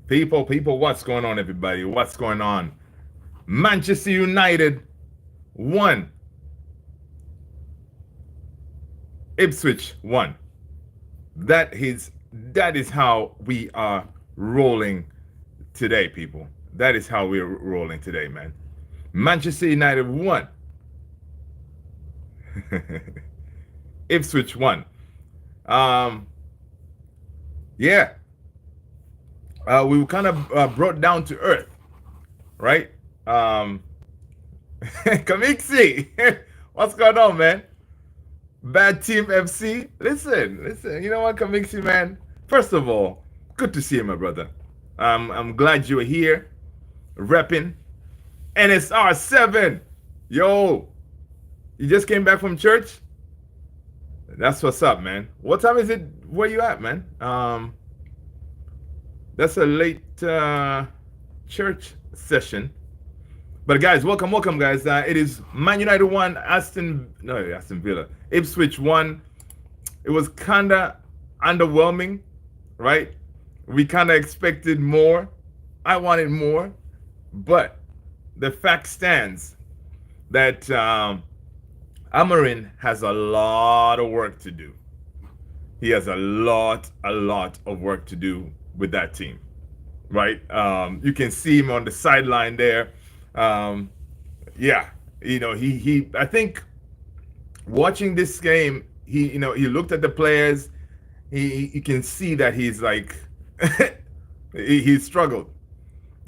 People, what's going on, everybody? What's going on? Manchester United won. Ipswich won. That is how we are rolling today, people. That is how we're rolling today, man. Manchester United won. Ipswich won. Um, yeah, we were kind of brought down to earth, right? Um, Kamixi, what's going on, man? Bad Team FC. Listen. You know what, Kamixi, man? First of all, good to see you, my brother. I'm glad you're here, repping NSR7. Yo, you just came back from church? That's what's up, man. What time is it? Where you at, man? That's a late church session. But guys, welcome, guys. It is Man United 1, Aston Villa. Ipswich 1. It was kinda underwhelming, right? We kinda expected more. I wanted more, but the fact stands that Amorim has a lot of work to do. He has a lot of work to do with that team, right? You can see him on the sideline there. Yeah, he. I think watching this game, he looked at the players. You can see that he's like he struggled.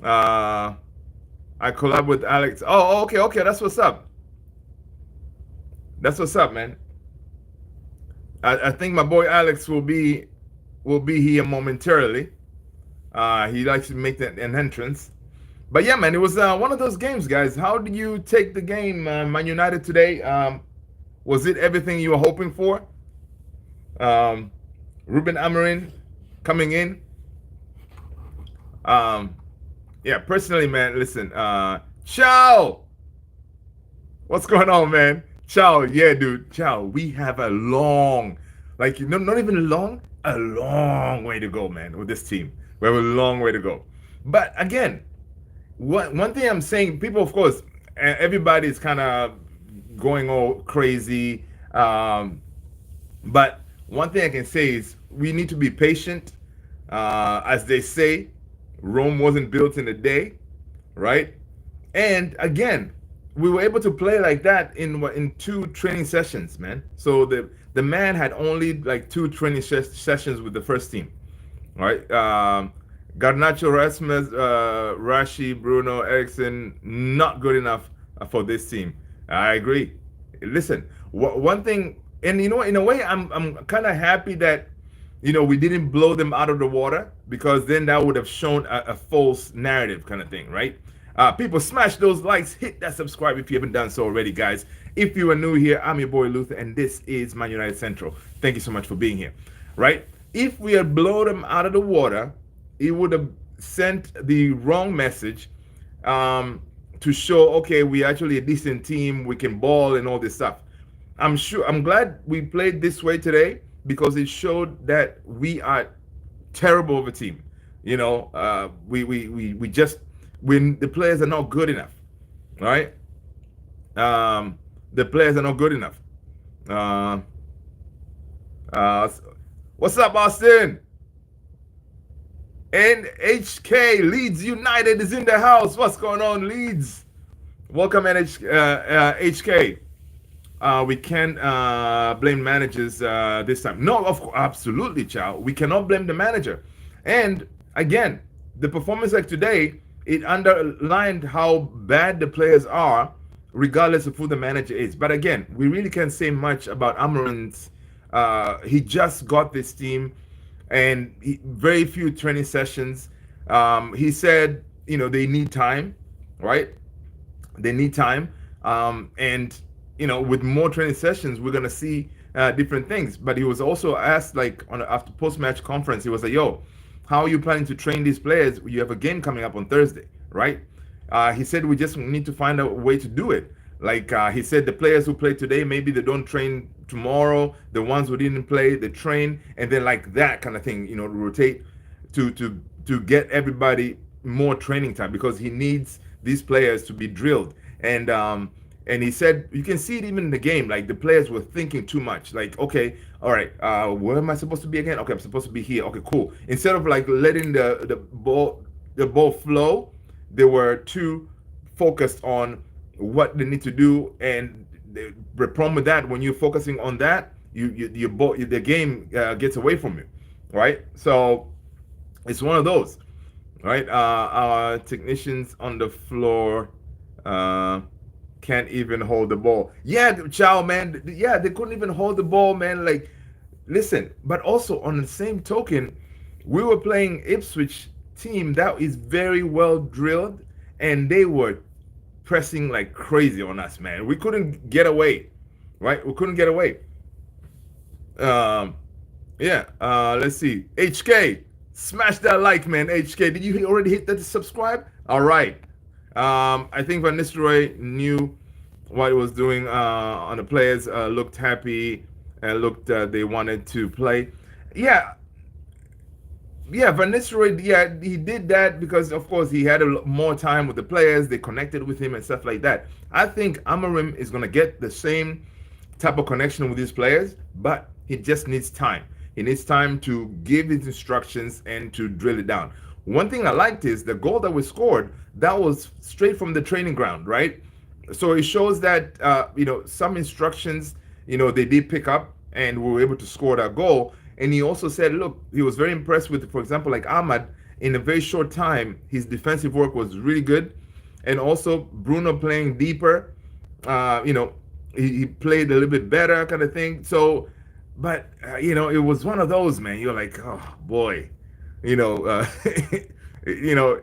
I collab with Alex. Oh, okay, that's what's up. That's what's up, man. I think my boy Alex will be here momentarily. He likes to make an entrance. But yeah, man, it was one of those games, guys. How did you take the game, Man United today? Was it everything you were hoping for? Ruben Amorim coming in. Yeah, personally, man, listen. Ciao! What's going on, man? Ciao, yeah, dude. Ciao. We have a long, not even long, a long way to go, man, with this team. We have a long way to go. But again, one thing I'm saying, people, of course, everybody's kind of going all crazy. But one thing I can say is we need to be patient. As they say, Rome wasn't built in a day, right? And again, we were able to play like that in 2 training sessions, man. So the man had only like 2 training sessions with the first team, right? Garnacho, Rasmus, Rashi, Bruno, Eriksson, not good enough for this team. I agree. Listen, one thing, and in a way, I'm kind of happy that we didn't blow them out of the water, because then that would have shown a false narrative kind of thing, right? People, smash those likes, hit that subscribe if you haven't done so already, guys. If you are new here, I'm your boy Luther, and this is Man United Central. Thank you so much for being here, right? If we had blown them out of the water, it would have sent the wrong message to show, okay, we're actually a decent team, we can ball and all this stuff. I'm glad we played this way today, because it showed that we are terrible of a team. We just, when the players are not good enough, right? The players are not good enough. What's up, Austin? NHK Leeds United is in the house. What's going on, Leeds? Welcome, HK. We can't blame managers this time. No, of course, absolutely, Chow. We cannot blame the manager. And again, the performance like today, it underlined how bad the players are, regardless of who the manager is. But again, we really can't say much about Amorim's. He just got this team, and very few training sessions. He said, they need time, right? They need time. And with more training sessions, we're gonna see different things. But he was also asked, after post-match conference, he was like, "Yo, how are you planning to train these players? You have a game coming up on Thursday, right?" He said we just need to find a way to do it. He said, the players who play today, maybe they don't train tomorrow. The ones who didn't play, they train, and then like that kind of thing, rotate to to get everybody more training time because he needs these players to be drilled. And he said you can see it even in the game. Like the players were thinking too much. Like, okay, all right, where am I supposed to be again? Okay, I'm supposed to be here. Okay, cool. Instead of like letting the ball flow, they were too focused on what they need to do. And the problem with that, when you're focusing on that, the game gets away from you, right? So it's one of those, right? Our technicians on the floor uh, can't even hold the ball. Yeah, Chow, man. Yeah, they couldn't even hold the ball, man. Like, listen, but also on the same token, we were playing Ipswich team that is very well drilled, and they were pressing like crazy on us, man. We couldn't get away, right? We couldn't get away. Um, yeah. Let's see. HK, smash that like, man. HK, did you already hit that subscribe? All right. I think Van Nistelrooy knew what he was doing on the players. Looked happy and looked. They wanted to play. Yeah, yeah, Van Nistelrooy, yeah, he did that because, of course, he had more time with the players. They connected with him and stuff like that. I think Amorim is going to get the same type of connection with his players, but he just needs time. He needs time to give his instructions and to drill it down. One thing I liked is the goal that we scored, that was straight from the training ground, right? So it shows that, some instructions, they did pick up and we were able to score that goal. And he also said, look, he was very impressed with, for example, like Ahmad, in a very short time, his defensive work was really good. And also Bruno playing deeper, he played a little bit better kind of thing. So, but, it was one of those, man. You're like, oh, boy, you know, uh, you know,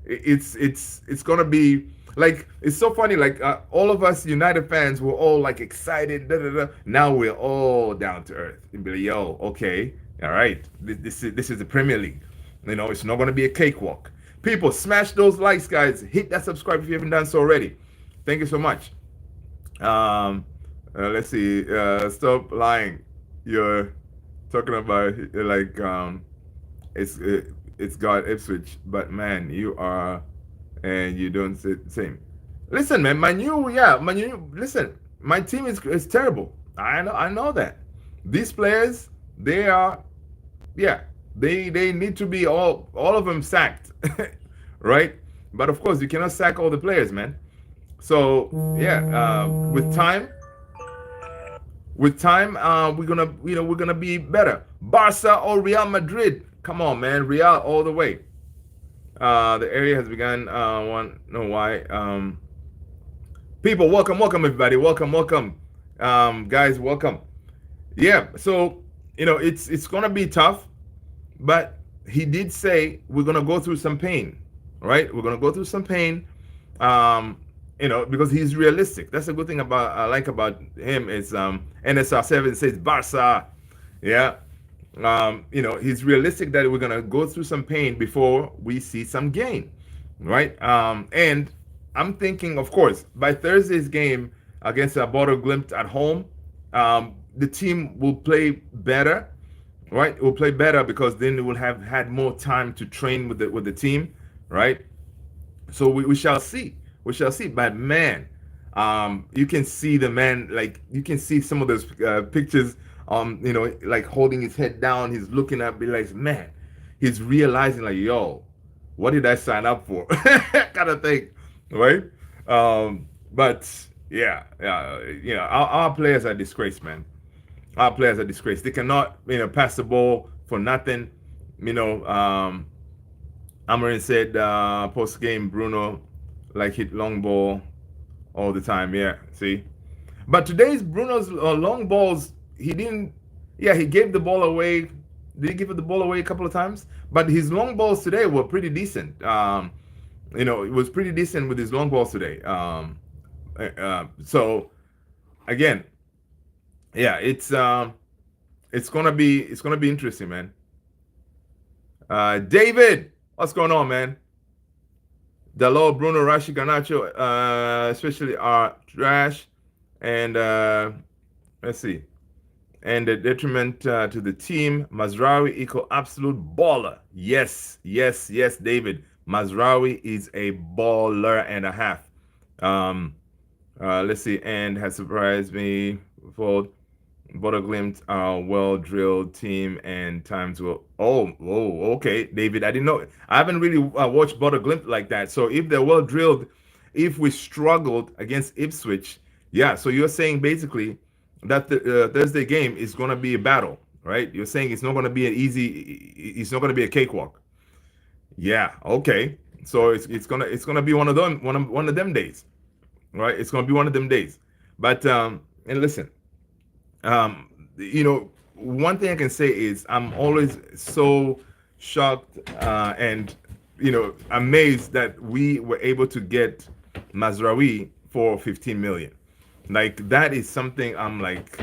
it's going to be, like, it's so funny. Like all of us United fans were all like excited. Da, da, da. Now we're all down to earth. And be like, yo, okay, all right. This is the Premier League. It's not going to be a cakewalk. People, smash those likes, guys. Hit that subscribe if you haven't done so already. Thank you so much. Let's see. Stop lying. You're talking about it's got Ipswich, but man, you are. And you don't say the same. Listen, man, listen, my team is terrible. I know that. These players, they are, yeah, they need to be all of them sacked, right? But of course, you cannot sack all the players, man. So yeah, with time, we're gonna be better. Barca or Real Madrid? Come on, man, Real all the way. The area has begun. Want know why? People, welcome, everybody, welcome, guys, welcome. Yeah, so it's gonna be tough, but he did say we're gonna go through some pain, right? We're gonna go through some pain, because he's realistic. That's a good thing I like about him is NSR7 says Barca, yeah. He's realistic that we're gonna go through some pain before we see some gain, right? And I'm thinking, of course, by Thursday's game against Bodo Glimt at home, the team will play better, right? It will play better because then it will have had more time to train with the team, right? So we shall see. We shall see. But man, you can see the man, like you can see some of those pictures. Like holding his head down, he's looking at me like, man, he's realizing like, yo, what did I sign up for? Kind of thing, right? But yeah, our players are disgraced, man. Our players are disgraced. They cannot, pass the ball for nothing. Amorim said post game, Bruno like hit long ball all the time. Yeah, see, but today's Bruno's long balls. He didn't. Yeah, he gave the ball away. Did he give the ball away a couple of times? But his long balls today were pretty decent. It was pretty decent with his long balls today. So again, yeah, it's gonna be interesting, man. David, what's going on, man? Dalot, Bruno, Rashi, Garnacho, especially are trash. And let's see. and the detriment to the team. Mazraoui equal absolute baller. Yes, yes, yes, David. Mazraoui is a baller and a half. Um, let's see, and has surprised me for Glimt are a well drilled team and times will. Okay, David. I didn't know. I haven't really watched Glimt like that. So if they're well drilled, if we struggled against Ipswich, yeah. So you're saying basically that the Thursday game is going to be a battle, right? You're saying it's not going to be an easy. It's not going to be a cakewalk. Yeah. Okay. So it's gonna be one of them days, right? It's gonna be one of them days. But and listen, one thing I can say is I'm always so shocked and amazed that we were able to get Mazraoui for 15 million. Like that is something I'm like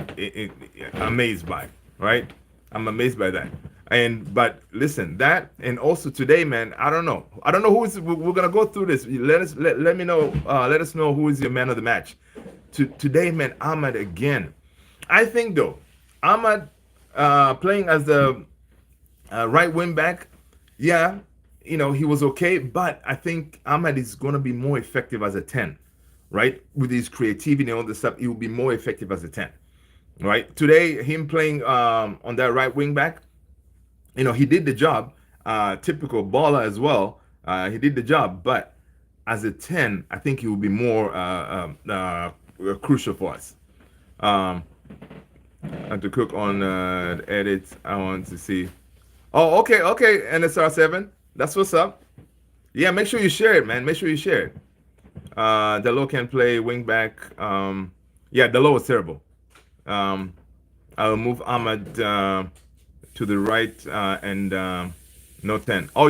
amazed by, right? I'm amazed by that. And but listen, that and also today, man, I don't know who is. We're gonna go through this. Let me know. Let us know who is your man of the match. Today, man, Ahmad again. I think though, Ahmad playing as the right wing back, yeah, he was okay, but I think Ahmad is going to be more effective as a 10, right? With his creativity and all this stuff, he will be more effective as a 10, right? Today, him playing on that right wing back, he did the job. Typical baller as well. He did the job, but as a 10, I think he will be more crucial for us. Um, and to cook on the edits, I want to see. Oh, okay, NSR7. That's what's up. Yeah, make sure you share it, man. Make sure you share it. Delo can play wing back. Yeah, Delo was terrible. I'll move Ahmad to the right and no 10. Oh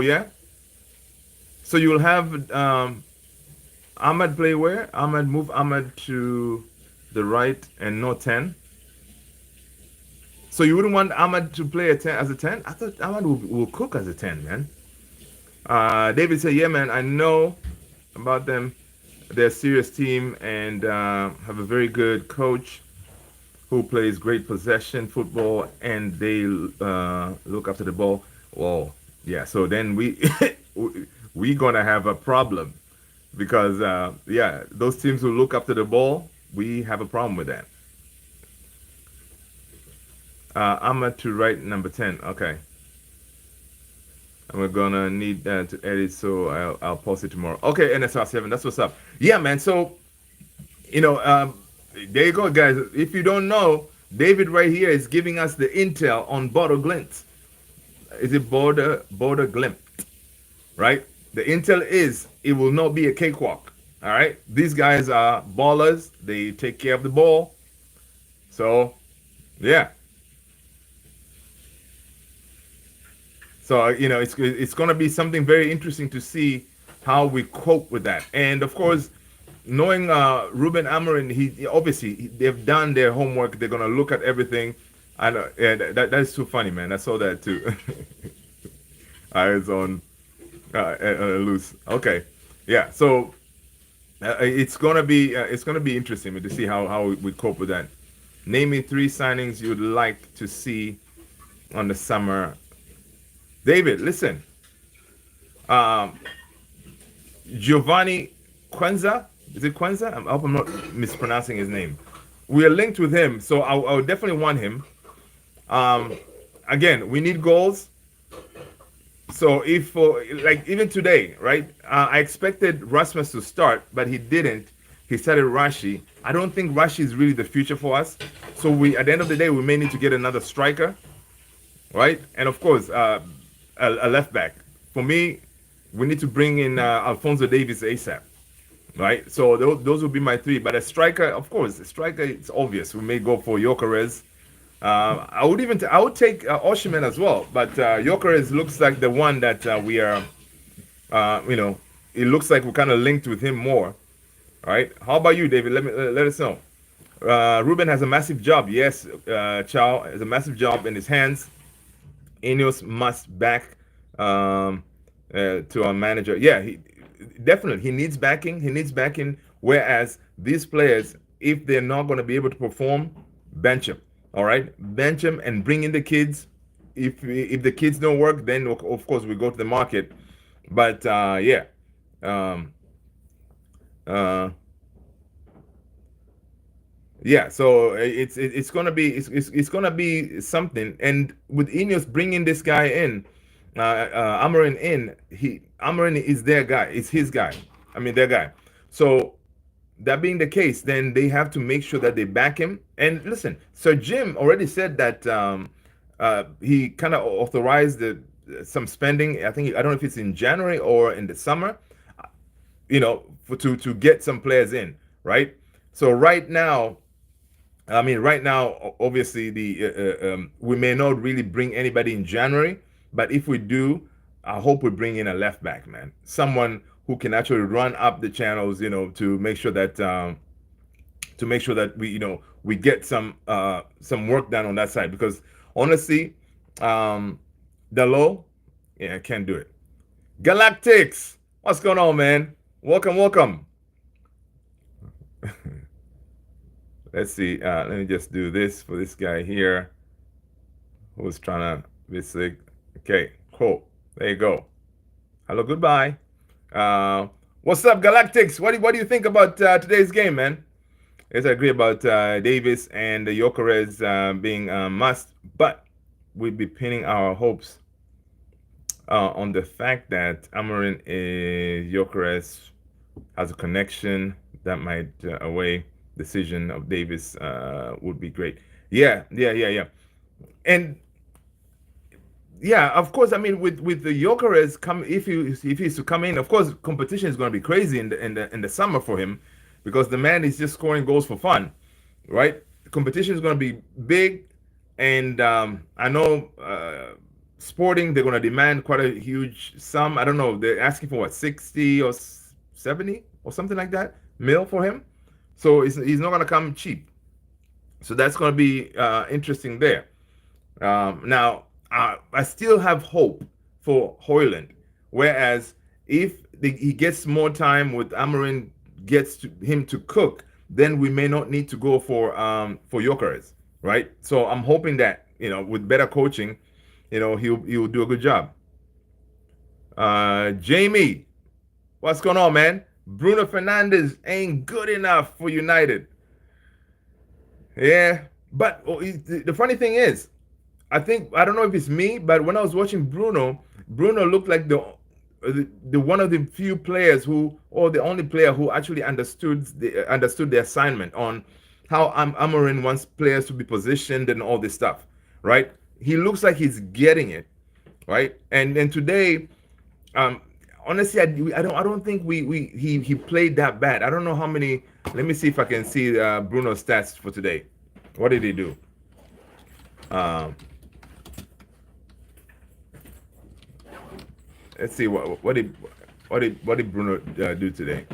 yeah. So you will have Ahmad play where? Move Ahmad to the right and no 10. So you wouldn't want Ahmad to play as a 10? I thought Ahmad will cook as a 10, man. David said, yeah, man, I know about them. They're a serious team and have a very good coach who plays great possession football and they look after the ball. Well, yeah, so then we gonna have a problem because, yeah, those teams who look after the ball, we have a problem with that. Ahmad to right number 10. Okay. And we're gonna need to edit, so I'll post it tomorrow. Okay, NSR7, that's what's up. Yeah, man. So, there you go, guys. If you don't know, David right here is giving us the intel on Glint. Is it Glint? Right? The intel is it will not be a cakewalk. All right. These guys are ballers. They take care of the ball. So, yeah. So it's going to be something very interesting to see how we cope with that. And of course, knowing Ruben Amorim, he obviously they've done their homework. They're going to look at everything. And that is too funny, man. I saw that too. Eyes on loose. Okay, yeah. So it's gonna be interesting to see how we cope with that. Name me 3 signings you'd like to see on the summer. David, listen. Giovanni Quenza, is it Quenza? I hope I'm not mispronouncing his name. We are linked with him, so I'll definitely want him. Again, we need goals. So if like even today, right? I expected Rasmus to start, but he didn't. He started Rashi. I don't think Rashi is really the future for us. So at the end of the day, we may need to get another striker, right? And of course, a left back. For me, we need to bring in Alfonso Davies ASAP, right? So those would be my 3. But a striker, of course, a striker, it's obvious. We may go for Gyökeres. I would take Osimhen as well, but Gyökeres looks like the one that we are. It looks like we're kind of linked with him more. All right. How about you, David? Let us know. Ruben has a massive job. Yes, Chow has a massive job in his hands. Ineos must back to our manager. Yeah, definitely he needs backing. He needs backing. Whereas these players, if they're not going to be able to perform, bench them. All right, bench him and bring in the kids. If the kids don't work, then of course we go to the market. But yeah, um, uh, yeah. So it's gonna be it's gonna be something. And with Ineos bringing this guy in, Amorim in, Amorim is their guy. It's his guy. I mean their guy. So that being the case, then they have to make sure that they back him. And listen, Sir Jim already said that he kind of authorized some spending. I don't know if it's in January or in the summer, to get some players in, right? So right now, I mean, right now, obviously, we may not really bring anybody in January, but if we do, I hope we bring in a left back, man, someone who can actually run up the channels, to make sure that we get some work done on that side. Because honestly, the low, yeah, I can't do it. Galactics, what's going on, man? Welcome, welcome. Let's see. Let me just do this for this guy here who's trying to be sick. Okay, cool. There you go. Hello, goodbye. What's up, Galactics? What do you think about today's game, man? Yes, I agree about Davis and the Jokeres being a must, but we'd be pinning our hopes on the fact that Amorim Jokeres has a connection that might away decision of Davis would be great. Yeah. And yeah, of course. I mean, with the Jokeres come, if he's to come in, of course, competition is going to be crazy in the summer for him, because the man is just scoring goals for fun, right? The competition is going to be big, and I know Sporting, they're going to demand quite a huge sum. I don't know, they're asking for what, 60 or 70 or something like that mil for him. So he's not going to come cheap. So that's going to be interesting there. Now, I still have hope for Hoyland. Whereas if he gets more time with Amorim, gets him to cook, then we may not need to go for Jokeres, right? So I'm hoping that with better coaching, he'll do a good job. Jamie, what's going on, man? Bruno Fernandes ain't good enough for United. Yeah, but the funny thing is, I don't know if it's me, but when I was watching Bruno looked like the one of the few players or the only player who actually understood the assignment on how Amorim wants players to be positioned and all this stuff, right? He looks like he's getting it, right? And today, honestly, I don't think he played that bad. I don't know how many. Let me see if I can see Bruno's stats for today. What did he do? Let's see what did Bruno do today?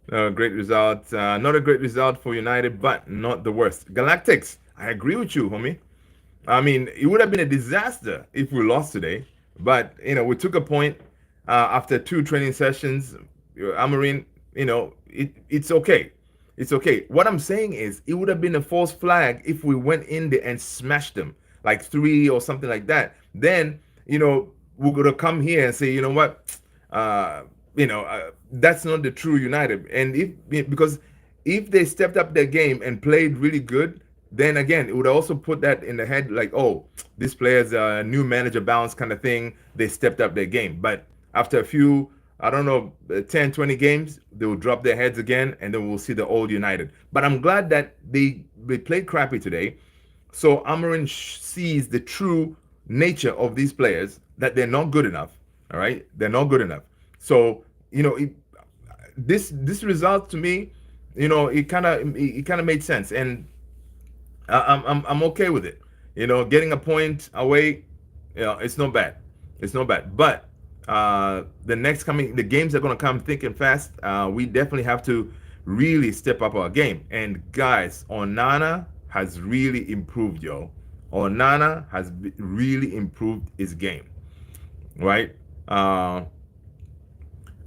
Great result. Not a great result for United, but not the worst. Galactics, I agree with you, homie. I mean, it would have been a disaster if we lost today, but we took a point after 2 training sessions. Amorim, it's okay. It's okay. What I'm saying is, it would have been a false flag if we went in there and smashed them like 3 or something like that. Then we're gonna come here and say, you know what, that's not the true United. And because if they stepped up their game and played really good, then again, it would also put that in the head like, oh, this player's a new manager bounce kind of thing. They stepped up their game. But after a few, I don't know, 10, 20 games, they will drop their heads again, and then we'll see the old United. But I'm glad that they played crappy today. So Amorim sees the true nature of these players, that they're not good enough. All right? They're not good enough. So, this result to me, it kind of made sense. And I'm okay with it. Getting a point away, it's not bad. It's not bad. But the games are going to come thick and fast. We definitely have to really step up our game. And guys, Onana has really improved, yo. Onana has really improved his game, right?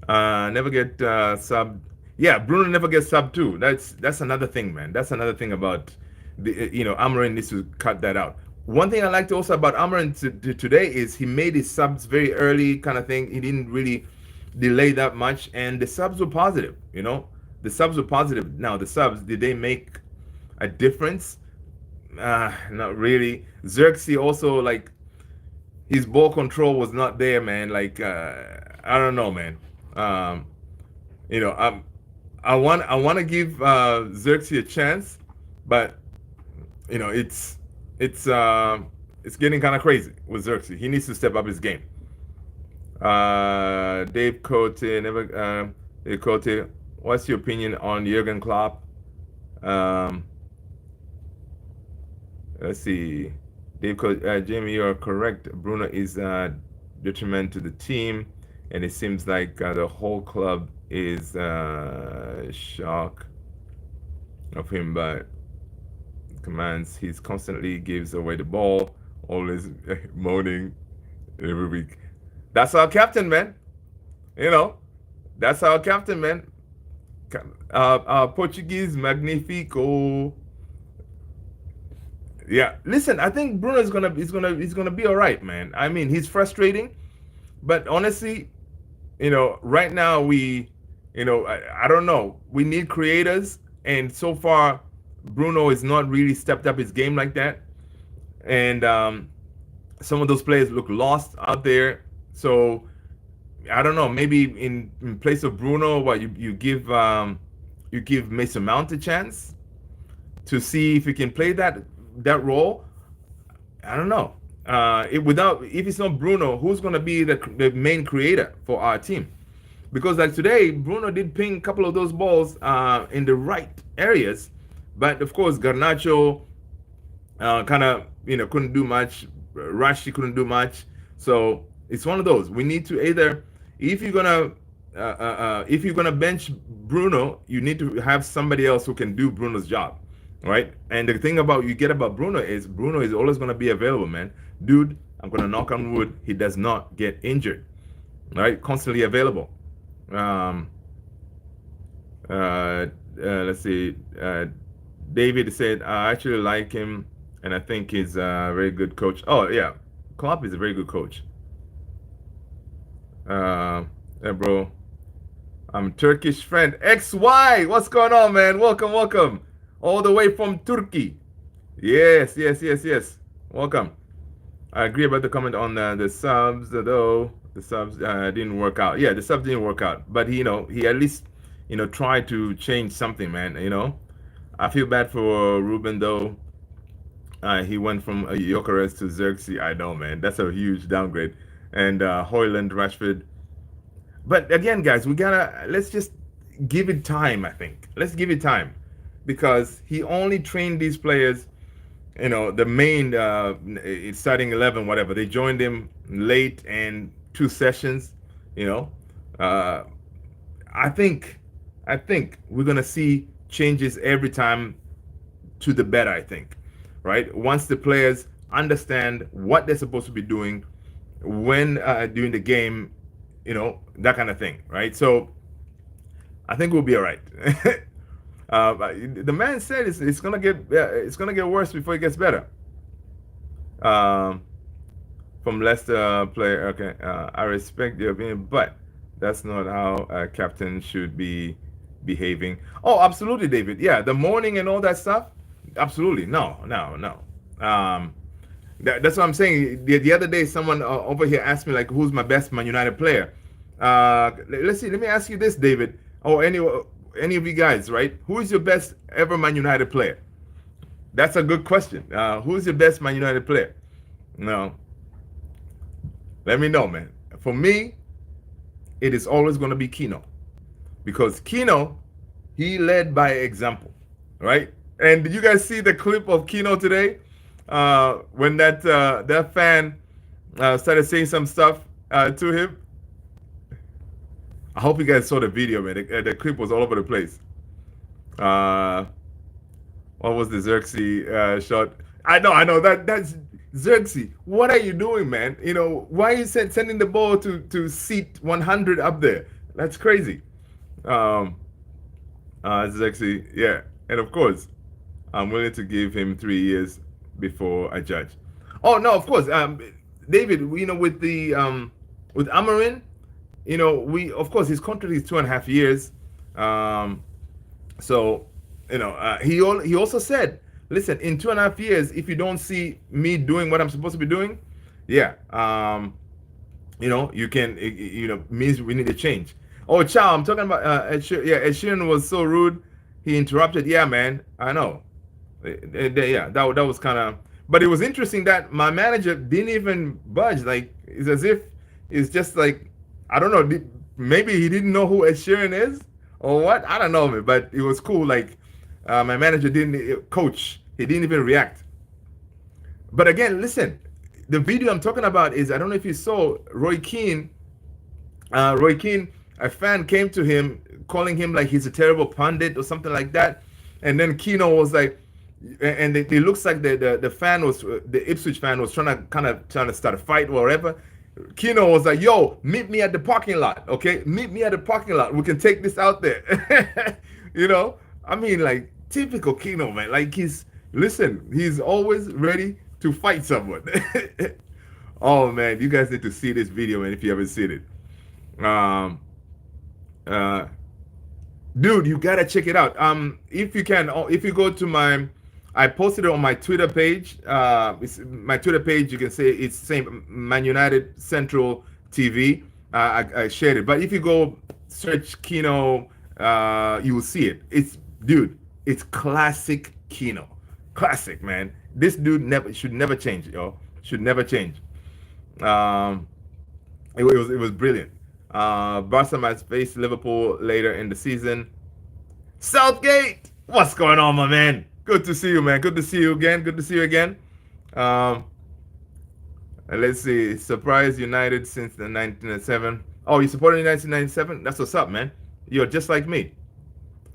Never get subbed. Yeah, Bruno never gets sub too. That's another thing, man. That's another thing about the Amorim needs to cut that out. One thing I liked also about Amorim today is he made his subs very early, kind of thing. He didn't really delay that much, and the subs were positive. The subs were positive. Now the subs, did they make a difference? Not really. Xerxes also, like, his ball control was not there, man. Like, I don't know, man. Um, you know, I'm, I want to give Xerxes a chance, but it's getting kind of crazy with Xerxes. He needs to step up his game. Dave Cote, Dave Cote, what's your opinion on Jurgen Klopp? Um, let's see. Dave Cote, Jamie, you are correct. Bruno is detriment to the team, and it seems like the whole club is shock of him, but commands. He's constantly gives away the ball, always moaning every week. That's our captain, man. You know, that's our captain, man. Portuguese magnifico. Yeah, listen. I think Bruno is gonna be all right, man. I mean, he's frustrating, but honestly, right now I don't know. We need creators, and so far, Bruno has not really stepped up his game like that, and some of those players look lost out there. So I don't know. Maybe in place of Bruno, what you give Mason Mount a chance to see if he can play that role. I don't know. If it's not Bruno, who's gonna be the main creator for our team? Because like today, Bruno did ping a couple of those balls in the right areas, but of course Garnacho kind of couldn't do much. Rashi couldn't do much. So it's one of those. We need to either, if you're gonna bench Bruno, you need to have somebody else who can do Bruno's job, right? And the thing about Bruno is always gonna be available, man. Dude, I'm gonna knock on wood. He does not get injured, right? Constantly available. Let's see. David said, I actually like him, and I think he's a very good coach. Oh, yeah. Klopp is a very good coach. Yeah, bro. I'm Turkish friend. XY! What's going on, man? Welcome. All the way from Turkey. Yes. Welcome. I agree about the comment on the subs, though. The subs didn't work out. Yeah, the subs didn't work out. But, he at least, tried to change something, man, I feel bad for Ruben, though. He went from Gyökeres to Xerxes. I know, man. That's a huge downgrade. And Hoyland, Rashford. But again, guys, let's just give it time, I think. Let's give it time. Because he only trained these players, the main starting 11, whatever. They joined him late and 2 sessions, I think we're going to see changes every time to the better, I think, right? Once the players understand what they're supposed to be doing when during the game, that kind of thing, right? So I think we'll be all right. The man said it's gonna get worse before it gets better. From Leicester player, okay. I respect your opinion, but that's not how a captain should be behaving. Oh, absolutely, David. Yeah, the mourning and all that stuff. Absolutely, no. That's what I'm saying. The other day, someone over here asked me, like, who's my best Man United player? Let's see. Let me ask you this, David, or any of you guys, right? Who is your best ever Man United player? That's a good question. Who's your best Man United player? No. Let me know, man. For me, it is always going to be Kino. Because Kino, he led by example, right? And did you guys see the clip of Kino today? When that fan started saying some stuff to him? I hope you guys saw the video, man. The clip was all over the place. What was the Xerxes shot? I know that's Xerxes. What are you doing, man? Why are you sending the ball to seat 100 up there? That's crazy. Sexy, yeah. And of course, I'm willing to give him 3 years before I judge. Oh no, of course, David. With the with Amorim, we of course his contract is 2.5 years. Um, so he also said, listen, in 2.5 years, if you don't see me doing what I'm supposed to be doing, yeah, you can, means we need a change. Oh, Chow, I'm talking about Ed Sheeran. Yeah, Ed Sheeran was so rude. He interrupted. Yeah, man, I know. Yeah, that was kind of. But it was interesting that my manager didn't even budge. Like it's as if it's just like I don't know. Maybe he didn't know who Ed Sheeran is or what. I don't know, man. But it was cool. Like my manager didn't coach. He didn't even react. But again, listen. The video I'm talking about is I don't know if you saw Roy Keane. Roy Keane, a fan came to him calling him like he's a terrible pundit or something like that, and then Kino was like, and it looks like the fan was the Ipswich fan was trying to start a fight or whatever. Kino was like, "Yo, meet me at the parking lot, okay? Meet me at the parking lot. We can take this out there." I mean, like typical Kino, man. Like he's always ready to fight someone. Oh man, you guys need to see this video, man. If you haven't seen it, uh, dude, you gotta check it out. If you can, if you go to I posted it on my Twitter page. My Twitter page, you can say it's the same Man United Central TV. I shared it, but if you go search Kino, you will see it. It's classic Kino, classic man. This dude should never change, yo. Should never change. Um, it was brilliant. Barca might face Liverpool later in the season. Southgate, what's going on, my man? Good to see you, man. Good to see you again. Good to see you again. Um, let's see. Surprise United since the 1997. Oh, you supported United in 1997? That's what's up, man. You're just like me.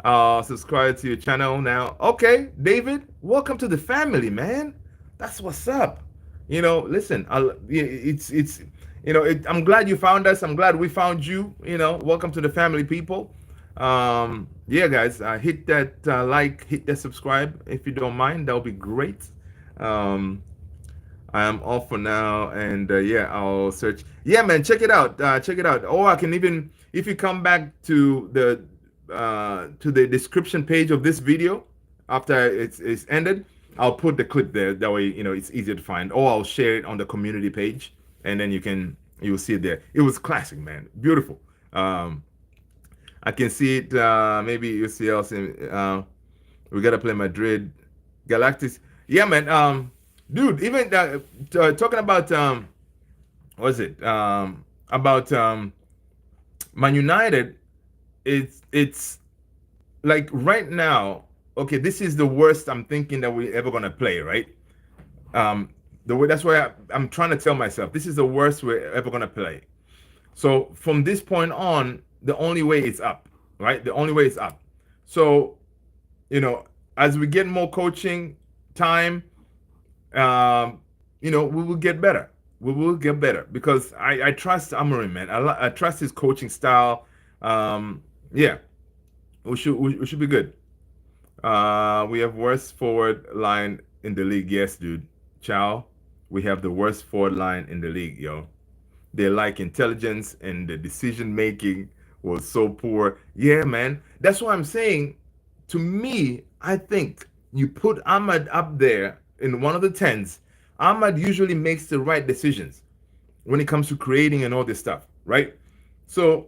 Subscribe to your channel now. Okay, David, welcome to the family, man. That's what's up. Listen, I'm glad you found us. I'm glad we found you. Welcome to the family, people. Yeah, guys, hit that like, hit that subscribe if you don't mind. That would be great. I am off for now, and yeah, I'll search. Yeah, man, check it out. Check it out. Or I can even, if you come back to the description page of this video after it's ended, I'll put the clip there. That way, it's easier to find. Or I'll share it on the community page, and then you'll see it there. It was classic, man. Beautiful. I can see it. Maybe you see us in. We gotta play Madrid, Galactics. Yeah, man. Dude, even talking about what is it? About Man United. It's like right now. Okay, this is the worst I'm thinking that we're ever gonna play, right? The way that's why I'm trying to tell myself this is the worst we're ever gonna play. So from this point on, the only way is up, right? The only way is up. So, as we get more coaching time, we will get better. We will get better because I trust Amorim, man. I trust his coaching style. Yeah, we should be good. We have worst forward line in the league. Yes, dude. Ciao. We have the worst forward line in the league, yo. They lack intelligence and the decision making was so poor. Yeah, man. That's what I'm saying. To me, I think you put Ahmad up there in one of the tens. Ahmad usually makes the right decisions when it comes to creating and all this stuff, right? So,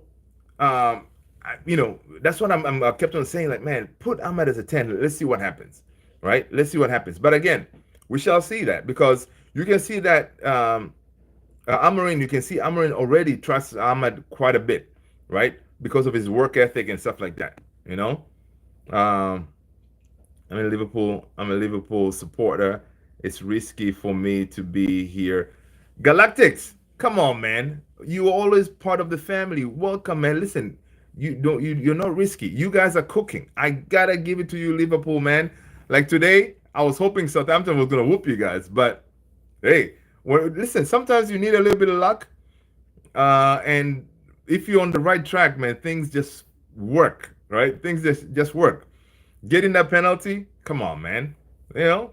that's what I kept on saying. Like, man, put Ahmad as a 10. Let's see what happens, right? Let's see what happens. But again, we shall see that because you can see that Amorim. You can see Amorim already trusts Ahmad quite a bit, right? Because of his work ethic and stuff like that. I'm a Liverpool supporter. It's risky for me to be here. Galactics, come on, man. You're always part of the family. Welcome, man. Listen, you're not risky. You guys are cooking. I gotta give it to you, Liverpool, man. Like today, I was hoping Southampton was gonna whoop you guys, but hey, listen. Sometimes you need a little bit of luck, and if you're on the right track, man, things just work. right? Things just work. Getting that penalty, come on, man. You know,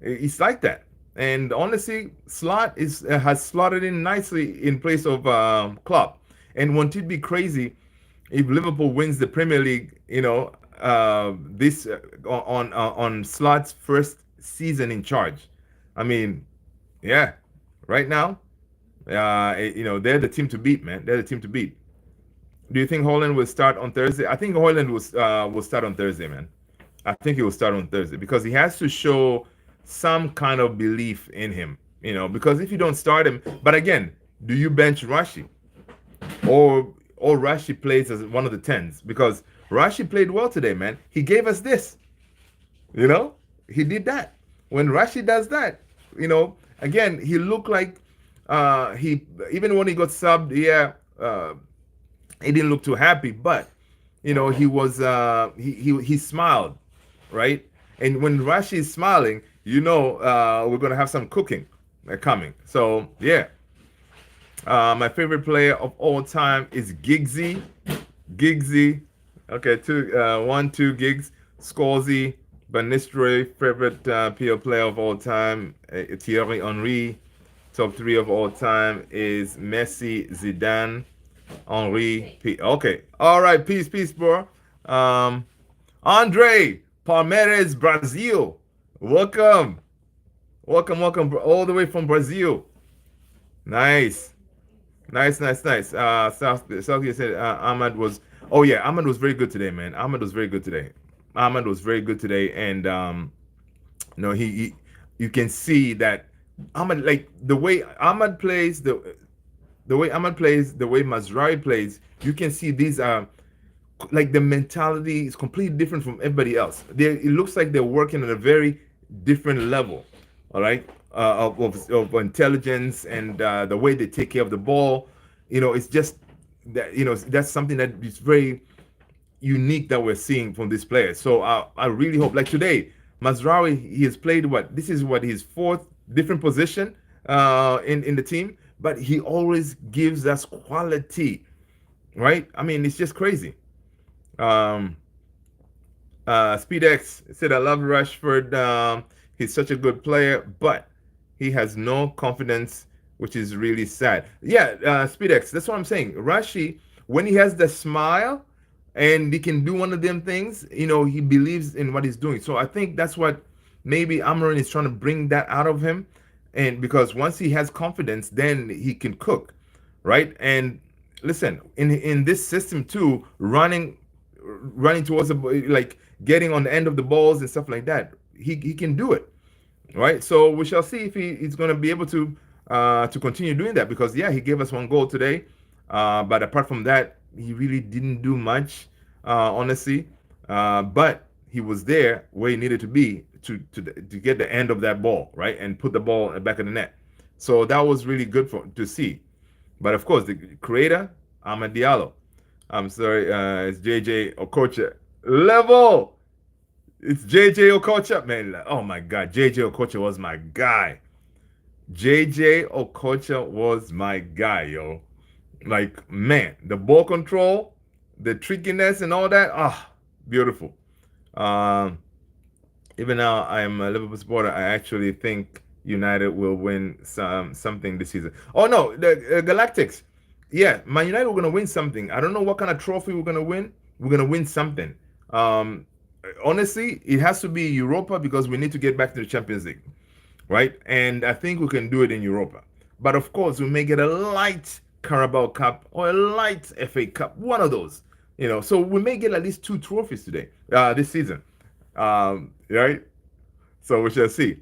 it's like that. And honestly, Slot is has slotted in nicely in place of Klopp. And won't it be crazy if Liverpool wins the Premier League? This on Slot's first season in charge. I mean, yeah, right now, they're the team to beat, man. They're the team to beat. Do you think Holland will start on Thursday? I think Holland will start on Thursday, man. I think he will start on Thursday because he has to show some kind of belief in him. Because if you don't start him, but again, do you bench Rashi or Rashi plays as one of the tens? Because Rashi played well today, man. He gave us this. You know, he did that. When Rashi does that, again, he looked like he even when he got subbed, yeah, he didn't look too happy, but he was he smiled, right? And when Rashi is smiling, we're gonna have some cooking coming. So yeah, my favorite player of all time is Giggsy. Giggsy, okay, two Giggs, Scorsese, Van Nistelrooy, favorite PL player of all time, Thierry Henry. Top three of all time is Messi, Zidane, Henri. Okay. All right. Peace, bro. Andre Palmeiras, Brazil. Welcome. Welcome, bro. All the way from Brazil. Nice. Nice. Southgate said Ahmad was. Oh yeah, Ahmad was very good today, man. Ahmad was very good today. And he you can see that Ahmad, like the way Ahmad plays, the way Ahmad plays, the way Mazraoui plays, you can see these are like the mentality is completely different from everybody else. It looks like they're working at a very different level, all right, of intelligence and the way they take care of the ball. It's just that that's something that is very unique that we're seeing from this player. So I really hope, like today, Mazraoui, he has played this is his fourth different position in the team, but he always gives us quality, right? I mean, it's just crazy. SpeedX said, I love Rashford. He's such a good player, but he has no confidence, which is really sad. Yeah, SpeedX, that's what I'm saying. Rashi, when he has the smile and he can do one of them things, he believes in what he's doing. So I think that's what maybe Amorim is trying to bring that out of him. And because once he has confidence, then he can cook, right? And listen, in this system too, running towards like getting on the end of the balls and stuff like that, he can do it, right? So we shall see if he's going to be able to continue doing that, because yeah, he gave us one goal today, but apart from that, he really didn't do much, honestly. But he was there where he needed to be to get the end of that ball, right, and put the ball in the back of the net. So that was really good to see. But of course, the creator, Amad Diallo. I'm sorry, it's JJ Okocha. Level! It's JJ Okocha, man. Oh my God, JJ Okocha was my guy. JJ Okocha was my guy, yo. Like, man, the ball control, the trickiness and all that, beautiful. Even now, I'm a Liverpool supporter. I actually think United will win something this season. Oh no, the Galactics. Yeah, Man United, we're gonna win something. I don't know what kind of trophy we're gonna win. We're gonna win something. Honestly, it has to be Europa, because we need to get back to the Champions League, right? And I think we can do it in Europa. But of course, we may get a light Carabao Cup or a light FA Cup, one of those. So we may get at least 2 trophies today, this season. Right? So we shall see.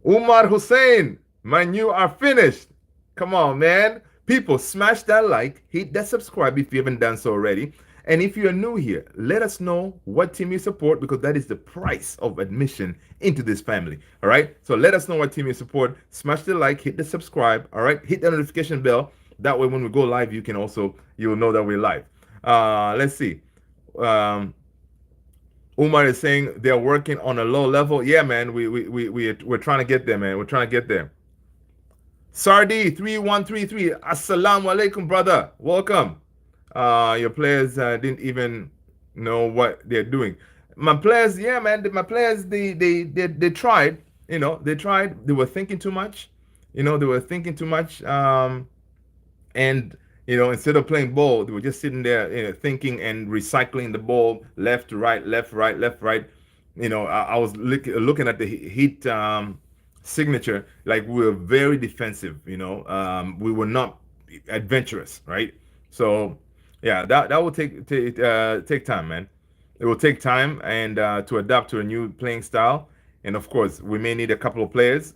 Umar Hussein, man, you are finished. Come on, man. People, smash that like, hit that subscribe if you haven't done so already. And if you're new here, let us know what team you support, because that is the price of admission into this family. All right? So let us know what team you support. Smash the like, hit the subscribe. All right? Hit the notification bell. That way, when we go live, you'll know that we're live. Let's see. Umar is saying they're working on a low level. Yeah, man, we're trying to get there, man. We're trying to get there. Sardi 3133. Assalamu alaikum, brother. Welcome. Your players didn't even know what they're doing. My players, yeah, man. My players, they tried. They tried. They were thinking too much. They were thinking too much. And instead of playing ball, they were just sitting there, thinking and recycling the ball left to right, left right, left right. I was looking at the Heat signature, like we were very defensive. We were not adventurous, right? So yeah, that will take time, man. It will take time and to adapt to a new playing style, and of course, we may need a couple of players,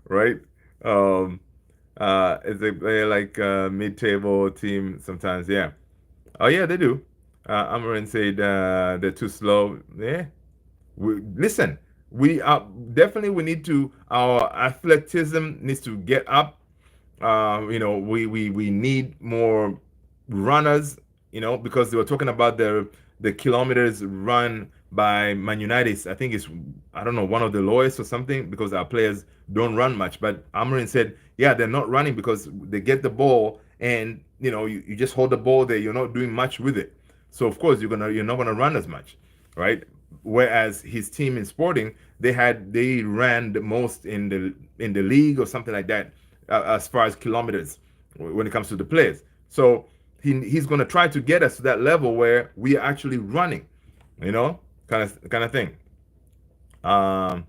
right? Um, is they play like mid-table team sometimes? Yeah. Oh yeah, they do. Amorim said they're too slow. Yeah. Listen, we are definitely we need to our athleticism needs to get up. We need more runners. Because they were talking about the kilometers run by Man United. I think it's, I don't know, one of the lowest or something, because our players don't run much. But Amorim said, yeah, they're not running because they get the ball and you just hold the ball there. You're not doing much with it. So of course you're not gonna run as much, right? Whereas his team in Sporting, they ran the most in the league or something like that, as far as kilometers when it comes to the players. So he's going to try to get us to that level where we are actually running, kind of thing. Um,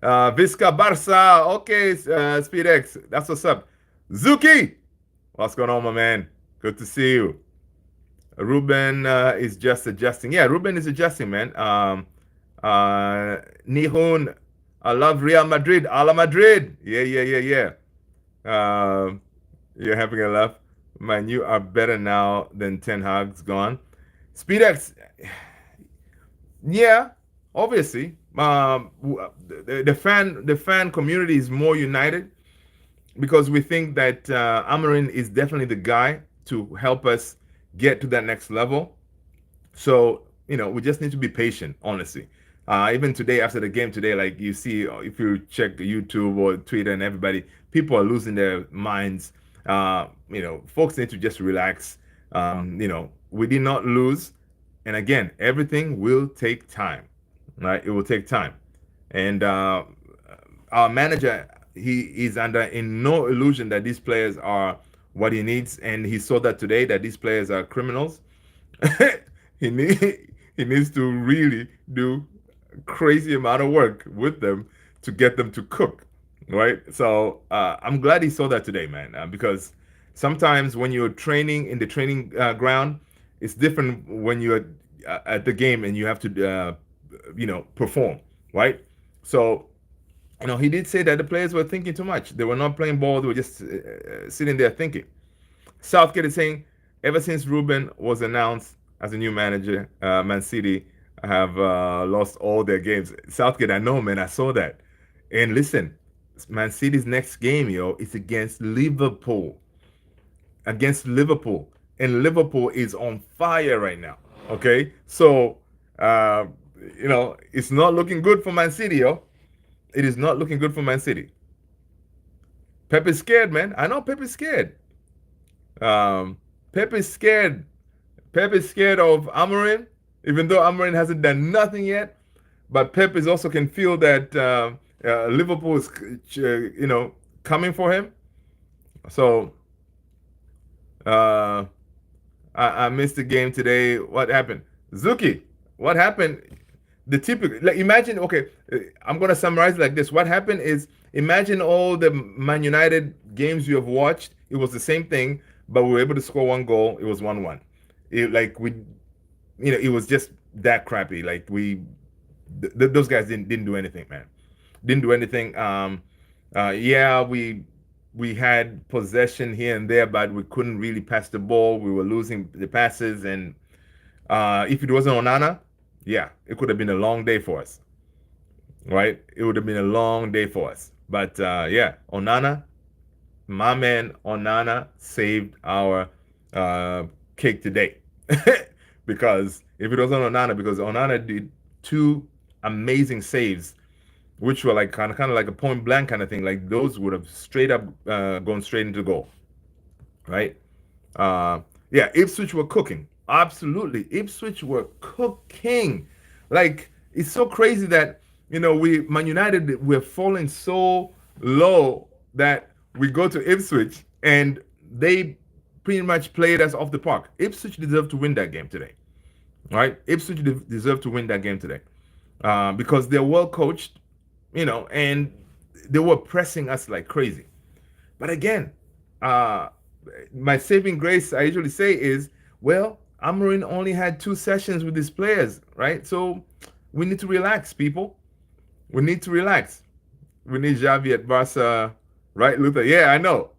Visca Barca, okay, SpeedX, that's what's up. Zuki, what's going on, my man? Good to see you. Ruben is just adjusting. Yeah, Ruben is adjusting, man. Nihun, I love Real Madrid. A la Madrid. Yeah, yeah, yeah, yeah. You're having a laugh. Man, you are better now than Ten Hag's gone. SpeedX, yeah, obviously. The fan community is more united because we think that Amorim is definitely the guy to help us get to that next level. So we just need to be patient, honestly. Even today, after the game today, like you see, if you check YouTube or Twitter and everybody, people are losing their minds. Folks need to just relax. We did not lose, and again, everything will take time, right? It will take time, and our manager, he is under in no illusion that these players are what he needs, and he saw that today that these players are criminals. he needs to really do crazy amount of work with them to get them to cook, right? So I'm glad he saw that today, man, because sometimes when you're training in the training ground, it's different when you're at the game and you have to perform, right? So he did say that the players were thinking too much. They were not playing ball. They were just sitting there thinking. Southgate is saying, ever since Ruben was announced as a new manager, Man City have lost all their games. Southgate, I know, man. I saw that. And listen, Man City's next game, is against Liverpool. Against Liverpool. And Liverpool is on fire right now. Okay? So, it's not looking good for Man City, yo. It is not looking good for Man City. Pep is scared, man. I know Pep is scared. Pep is scared. Pep is scared of Amorim, even though Amorim hasn't done nothing yet. But Pep is also can feel that Liverpool is, coming for him. So I missed the game today. What happened, Zuki? What happened? The typical, like, imagine. Okay, I'm gonna summarize it like this. What happened is, imagine all the Man United games you have watched. It was the same thing, but we were able to score one goal. It was 1-1. It was just that crappy. Like those guys didn't do anything, man. Didn't do anything. Yeah, we had possession here and there, but we couldn't really pass the ball. We were losing the passes, and if it wasn't Onana, yeah, it could have been a long day for us, right? It would have been a long day for us. But yeah, Onana, my man Onana saved our cake today. Because if it wasn't Onana, because Onana did two amazing saves, which were like kind of like a point blank kind of thing. Like those would have straight up gone straight into goal, right? Uh, yeah, Ipswich were cooking. Absolutely, Ipswich were cooking. Like it's so crazy that we Man United we're falling so low that we go to Ipswich and they pretty much played us off the park. Ipswich deserved to win that game today, right? Ipswich deserved to win that game today because they're well coached, and they were pressing us like crazy. But again, uh, my saving grace, I usually say, is well, Amorim only had 2 sessions with his players, right? So we need to relax, people. We need to relax. We need Xavi at Barca, right, Luther? Yeah, I know.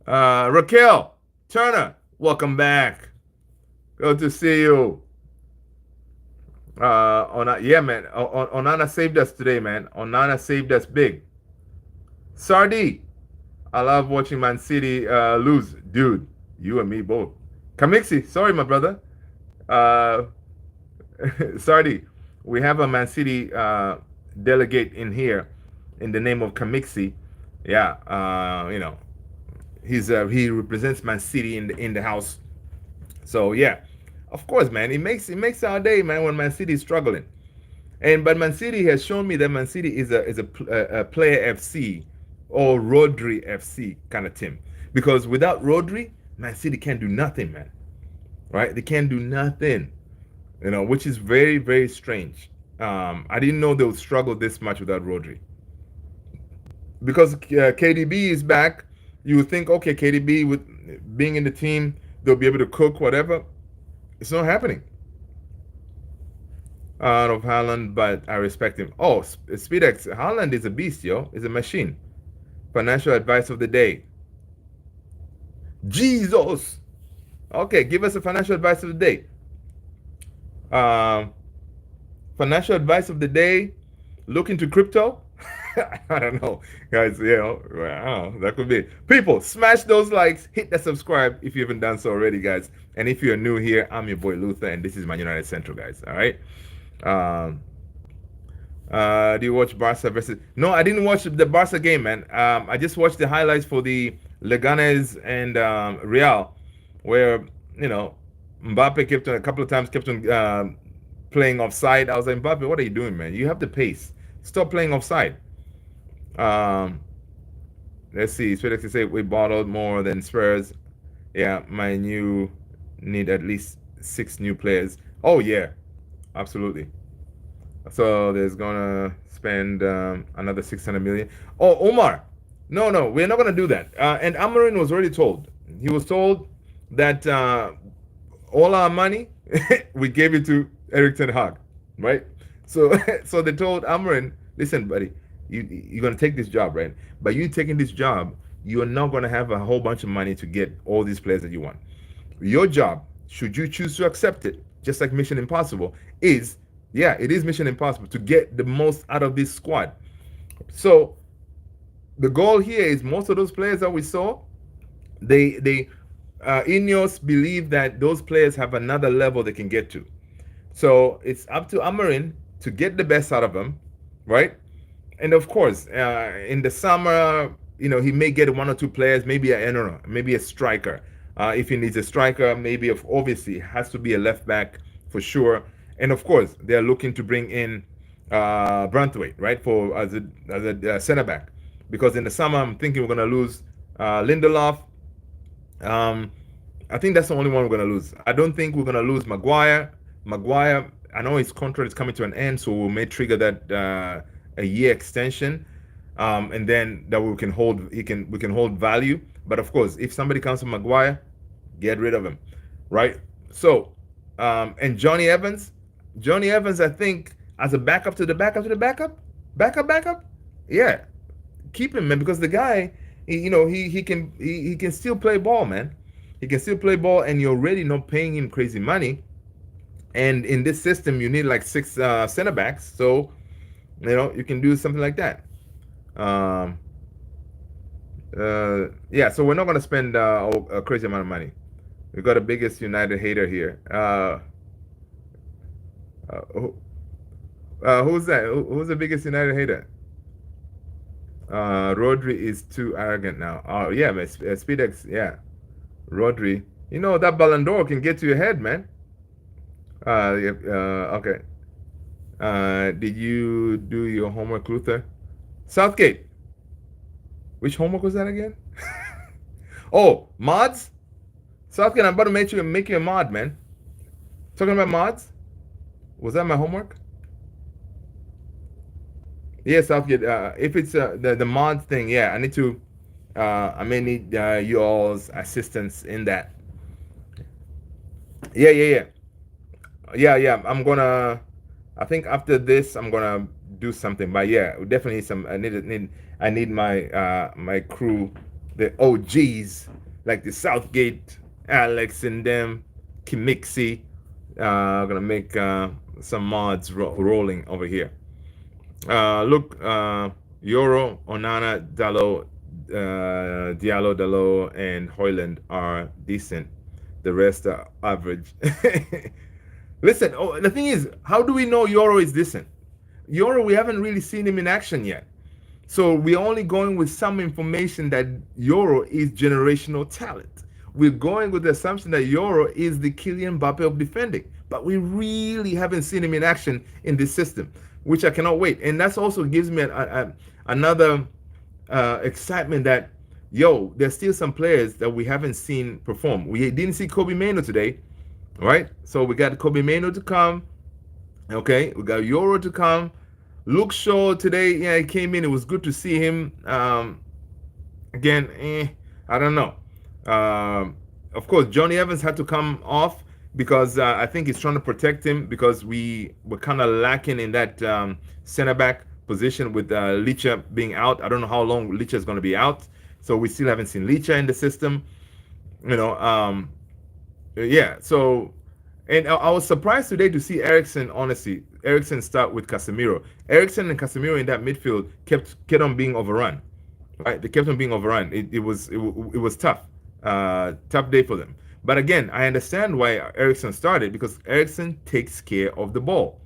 Raquel Turner, welcome back. Good to see you. Yeah, man. Onana saved us today, man. Onana saved us big. Sardi, I love watching Man City lose. Dude, you and me both. Kamixi, sorry, my brother. Uh, Sardi, we have a Man City delegate in here in the name of Kamixi. Yeah, he represents Man City in the house. So yeah, of course, man, it makes our day, man, when Man City is struggling. But Man City has shown me that Man City is a player FC or Rodri FC kind of team. Because without Rodri, Man City can't do nothing, man. Right? They can't do nothing. Which is very, very strange. I didn't know they would struggle this much without Rodri. Because KDB is back, you would think, okay, KDB with being in the team, they'll be able to cook whatever. It's not happening. Out of Haaland, but I respect him. Oh, Speedex, Haaland is a beast, yo. Is a machine. Financial advice of the day. Jesus. Okay, give us a financial advice of the day. Financial advice of the day. Look into crypto. I don't know, guys. That could be it. People, smash those likes, hit that subscribe if you haven't done so already, guys. And if you're new here, I'm your boy Luther, and this is Man United Central, guys. All right. Do you watch Barca versus? No, I didn't watch the Barca game, man. I just watched the highlights for the Leganes and Real, where Mbappe kept on a couple of times kept on playing offside. I was like, Mbappe, what are you doing, man? You have the pace. Stop playing offside. Let's see. Felix say we bottled more than Spurs. Yeah, need at least 6 new players. Oh yeah, absolutely. So there's gonna spend another 600 million. Oh, Omar, no, we're not gonna do that. And Amorim was already told. He was told that all our money we gave it to Eric Ten Hag, right? So so they told Amorim, listen, buddy, you're gonna take this job, right? But you taking this job, you are not gonna have a whole bunch of money to get all these players that you want. Your job, should you choose to accept it, just like Mission Impossible, is it is Mission Impossible to get the most out of this squad. So the goal here is most of those players that we saw, they Ineos believe that those players have another level they can get to. So it's up to Amorim to get the best out of them, right? And of course, in the summer, he may get 1 or 2 players, maybe maybe a striker. If he needs a striker, maybe obviously has to be a left back for sure. And of course, they're looking to bring in Brantwaite, right, for as a center back, because in the summer I'm thinking we're gonna lose Lindelof. I think that's the only one we're gonna lose. I don't think we're gonna lose Maguire. I know his contract is coming to an end, so we may trigger that a year extension, and then that we can hold. We can hold value. But of course, if somebody comes to Maguire, get rid of him, right? So, and Johnny Evans, I think as a backup to the backup, yeah, keep him, man, because the guy, he can still play ball, man. He can still play ball, and you're already not paying him crazy money. And in this system, you need like 6 center backs, so you can do something like that. Yeah, so we're not gonna spend a crazy amount of money. We got the biggest United hater here. Who's that? Who's the biggest United hater? Rodri is too arrogant now. Oh yeah, man. Speedex, yeah. Rodri. You know that Ballon d'Or can get to your head, man. Yeah, okay. Did you do your homework, Luther? Southgate. Which homework was that again? Oh, mods. Southgate, I'm about to make you a mod, man. Talking about mods. Was that my homework? Yeah, Southgate. If it's the mod thing, yeah, I need to. I may need you all's assistance in that. Yeah, yeah, yeah. Yeah, yeah. I think after this, I'm gonna do something. But yeah, definitely some. I need my crew, the OGs like the Southgate, Alex and them, Kimixi. Gonna make some mods rolling over here. Look, Euro, Onana, Diallo, Dalot, and Hoyland are decent. The rest are average. Listen, oh, the thing is, how do we know Euro is decent? Euro, we haven't really seen him in action yet. So we're only going with some information that Euro is generational talent. We're going with the assumption that Euro is the Kylian Mbappe of defending, but we really haven't seen him in action in this system, which I cannot wait. And that's also gives me another excitement that there's still some players that we haven't seen perform. We didn't see Kobe Mano today, right? So we got Kobe Mano to come. Okay, we got Euro to come. Luke Shaw today, yeah, he came in. It was good to see him. Again, I don't know. Of course, Johnny Evans had to come off because I think he's trying to protect him because we were kind of lacking in that center back position with Licha being out. I don't know how long Licha is going to be out, so we still haven't seen Licha in the system. You know, yeah. So, and I was surprised today to see Ericsson. Honestly, Ericsson start with Casemiro. Ericsson and Casemiro in that midfield kept on being overrun. Right, they kept on being overrun. It was tough, tough day for them. But again, I understand why Ericsson started because Ericsson takes care of the ball,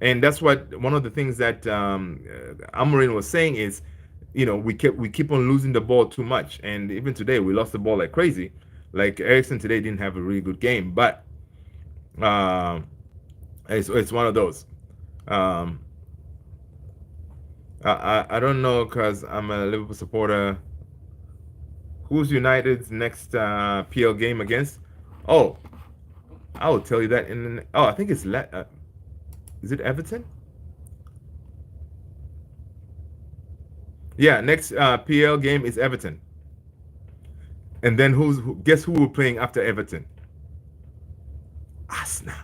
and that's what one of the things that Amorim was saying is, we keep on losing the ball too much, and even today we lost the ball like crazy. Like Ericsson today didn't have a really good game, but uh, it's one of those. Um, I don't know because I'm a Liverpool supporter. Who's United's next PL game against? Oh, I will tell you that in the. Oh, I think it's is it Everton? Yeah, next PL game is Everton. And then guess who we're playing after Everton? Arsenal.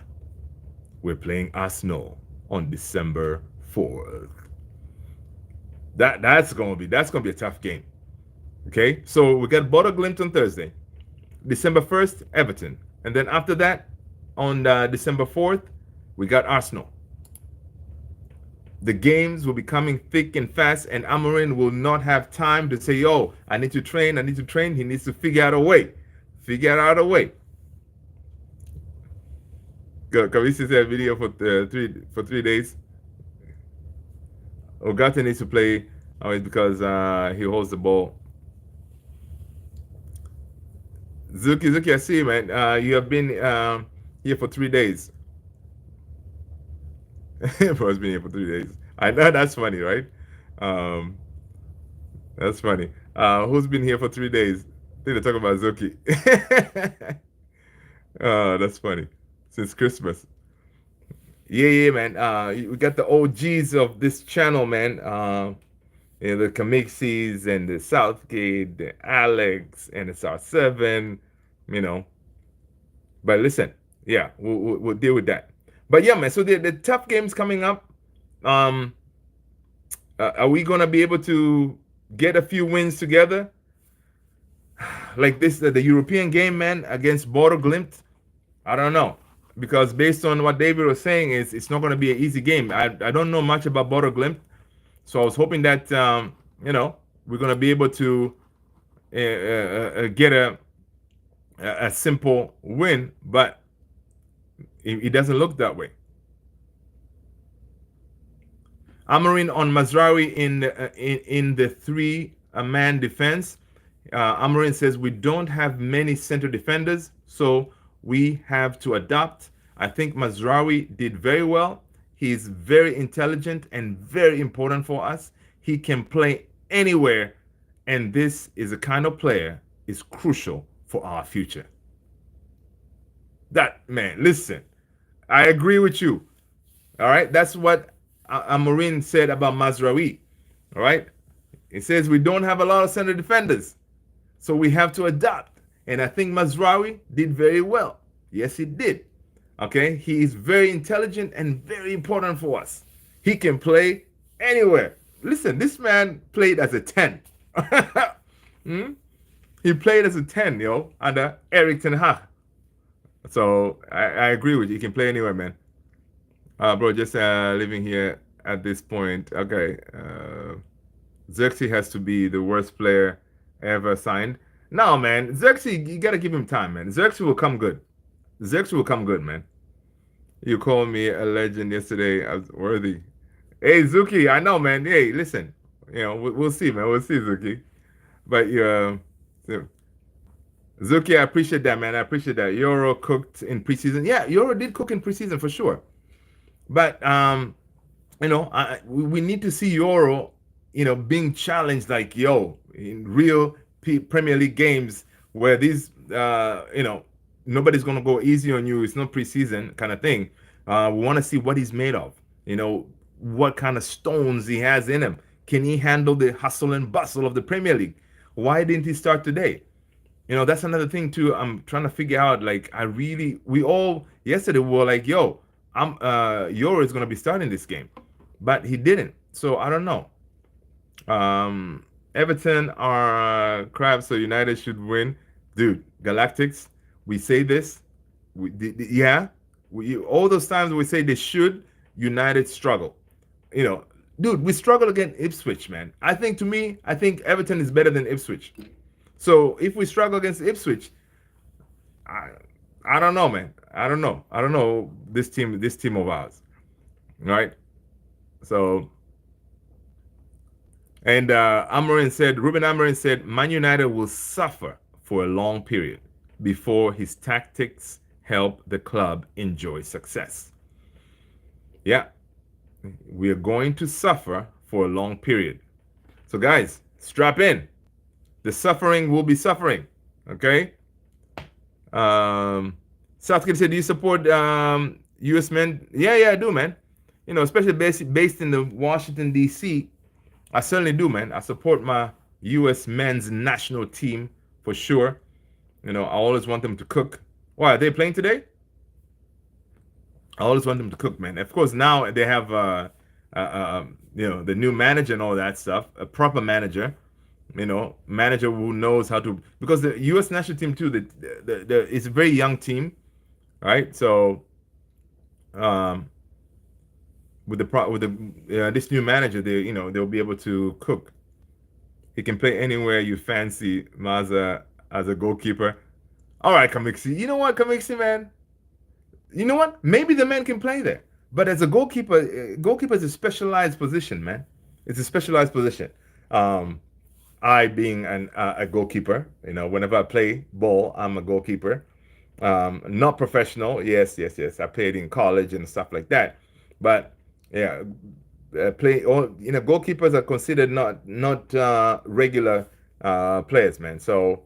We're playing Arsenal on December 4th. That's gonna be a tough game. Okay, so we got Bodo Glimt on Thursday, December 1st, Everton, and then after that, on December 4th, we got Arsenal. The games will be coming thick and fast, and Amorim will not have time to say, "Yo, I need to train. I need to train." He needs to figure out a way. Figure out a way. Can we see that video for 3 days? Ogata needs to play because he holds the ball. Zuki, I see, man. You have been here for 3 days. Bro's been here for 3 days. I know that's funny, right? Um, that's funny. Who's been here for 3 days? I think they're talking about Zuki. That's funny. Since Christmas. Yeah, yeah, man. We got the OGs of this channel, man. The Kamixis and the Southgate, the Alex and the SR7, you know. But listen, yeah, we'll deal with that. But yeah, man. So the tough games coming up. Are we gonna be able to get a few wins together? Like this, the European game, man, against Bodo Glimt. I don't know because based on what David was saying, is it's not gonna be an easy game. I don't know much about Bodo Glimt, so I was hoping that we're gonna be able to get a simple win, but it doesn't look that way. Amorim on Mazraoui in the three-man defense. Amorim says we don't have many center defenders, so we have to adapt. I think Mazraoui did very well. He's very intelligent and very important for us. He can play anywhere, and this is a kind of player is crucial for our future. That man, listen, I agree with you. All right, that's what Amorim said about Mazraoui. All right, it says we don't have a lot of center defenders, so we have to adapt. And I think Mazraoui did very well. Yes, he did. Okay, he is very intelligent and very important for us. He can play anywhere. Listen, this man played as a 10. Hmm? He played as a 10, under Eric Ten Hag. So I agree with you. He can play anywhere, man. Bro, just living here at this point. Okay. Xerxes has to be the worst player ever signed. No, man. Xerxes, you got to give him time, man. Xerxes will come good. Xerxes will come good, man. You called me a legend yesterday. I was worthy. Hey, Zuki, I know, man. Hey, listen. We'll see, man. We'll see, Zuki. But Zuki, I appreciate that, man. I appreciate that. Euro cooked in preseason. Yeah, Euro did cook in preseason for sure. But we need to see Euro, being challenged like in real Premier League games where these nobody's gonna go easy on you. It's not preseason kind of thing. We want to see what he's made of. What kind of stones he has in him. Can he handle the hustle and bustle of the Premier League? Why didn't he start today? That's another thing too. I'm trying to figure out. Like, we all yesterday were like, Euro is gonna be starting this game, but he didn't. So I don't know. Everton are crap, so United should win, dude. Galactics. We say this. All those times we say they should. United struggle. Dude, we struggle against Ipswich, man. I think Everton is better than Ipswich. So if we struggle against Ipswich, I don't know, man. I don't know this team of ours, right? So, and Ruben Amorim said, Man United will suffer for a long period before his tactics help the club enjoy success. Yeah, we are going to suffer for a long period. So, guys, strap in. The suffering will be suffering. Okay. Southgate said, "Do you support U.S. men?" Yeah, I do, man. Especially based in the Washington D.C. I certainly do, man. I support my U.S. men's national team for sure. I always want them to cook. Why are they playing today? I always want them to cook, man. Of course, now they have the new manager and all that stuff. A proper manager. Manager who knows how to, because the U.S. national team too, it's a very young team, right? So, with this new manager, they'll be able to cook. He can play anywhere you fancy Maza as a goalkeeper. All right, Kamixi. You know what, Kamixi, man? You know what? Maybe the man can play there, but as a goalkeeper is a specialized position, man. It's a specialized position. I being a goalkeeper, whenever I play ball, I'm a goalkeeper. Not professional. Yes. I played in college and stuff like that. But yeah, goalkeepers are considered not regular players, man. So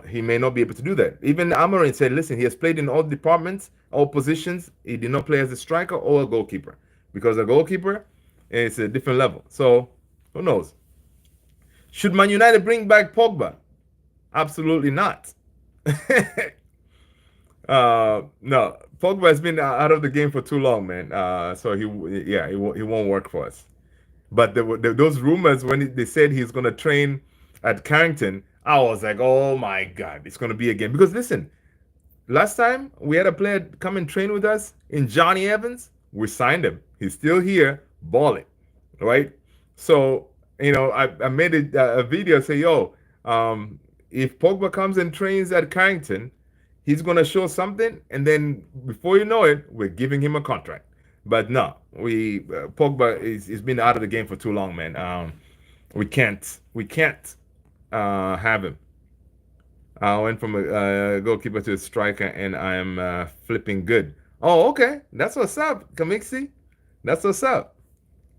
he may not be able to do that. Even Amorim said, listen, he has played in all departments, all positions. He did not play as a striker or a goalkeeper, because a goalkeeper is a different level. So who knows? Should Man United bring back Pogba? Absolutely not. No, Pogba has been out of the game for too long, man. So he won't work for us. But those rumors when they said he's going to train at Carrington, I was like, oh my God, it's going to be again. Because listen, last time we had a player come and train with us in Johnny Evans, we signed him. He's still here, balling, right? So I made a video say, if Pogba comes and trains at Carrington, he's going to show something, and then before you know it, we're giving him a contract. But no, we Pogba is been out of the game for too long, man. We can't have him. I went from a goalkeeper to a striker, and I am flipping good. Oh, okay, that's what's up, Kamixi. That's what's up.